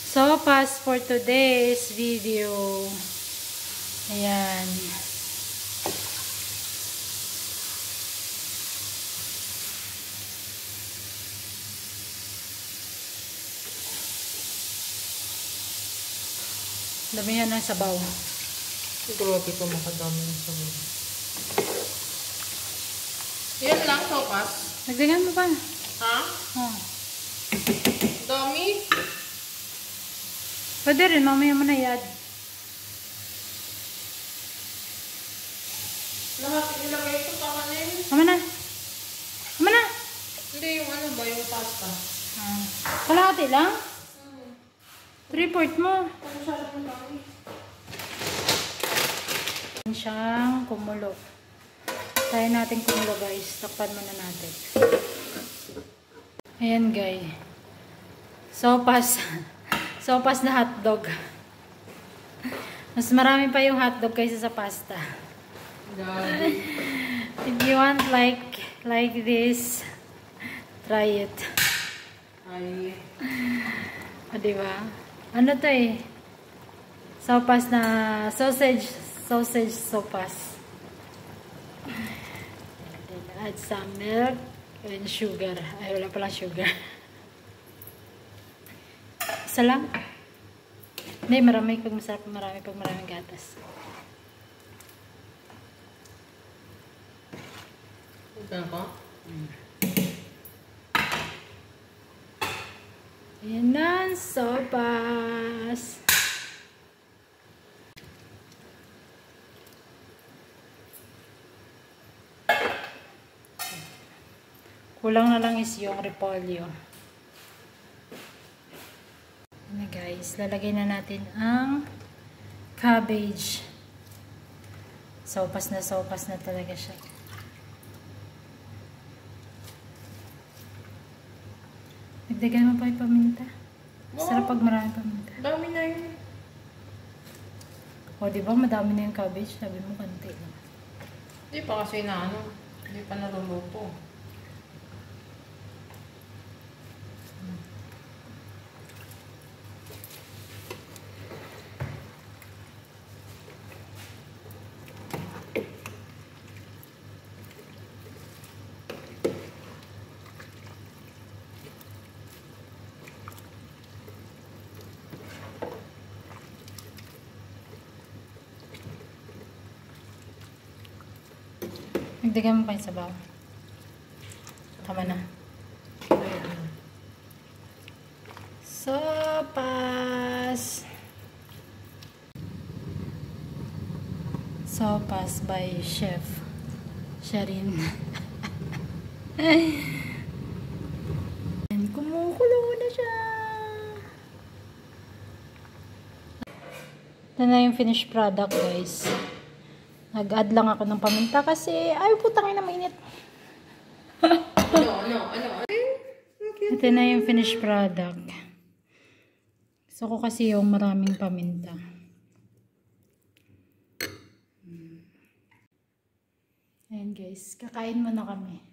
sopas for today's video. Ayan. Damihan ng sabaw. Grabe ko makadami ng sabaw. Yan lang, sopas. Nagdagan mo pa. Ha? Oh. Dami. Pwede rin, mamaya mo na yan. Lahat ilagay ko pa kanin. Mama na. Mama na. Hindi, yung ano ba, yung pasta. Kalahati lang? 3/4 mo. Siyang kumulo. Tayo natin kumulo, guys. Takpan muna natin. Ayan, guys. Sopas. Sopas na hotdog. Mas marami pa yung hotdog kaysa sa pasta. If you want like this, try it. Ay. Diba? Ano to eh? Sopas na sausage sopas. Add some milk and sugar. Ay, wala palang sugar. Isa lang? Hindi, marami pag masarap, marami pag maraming gatas. Ito ko? Ayan na, sopas. Kulang na lang is yung repolyo. Ayan guys, lalagay na natin ang cabbage. Sopas na talaga siya. Nagdagan mo pa yung paminta. Sarap pag marami paminta. Dami na yun. O, diba? Madami na yung cabbage. Sabi mo, konti lang. Hindi pa kasi na ano. Hindi pa naluluto. Nagdagan mo pa yung sabaw. Tama na. Sopas. Sopas by Chef Sharin. And kumukulo na siya. Ito na yung finished product, guys. Nag-add lang ako ng paminta kasi ay putang ina mainit. Ano? Ito na yung finished product. Gusto ko kasi yung maraming paminta. Ayan guys, kakain muna kami.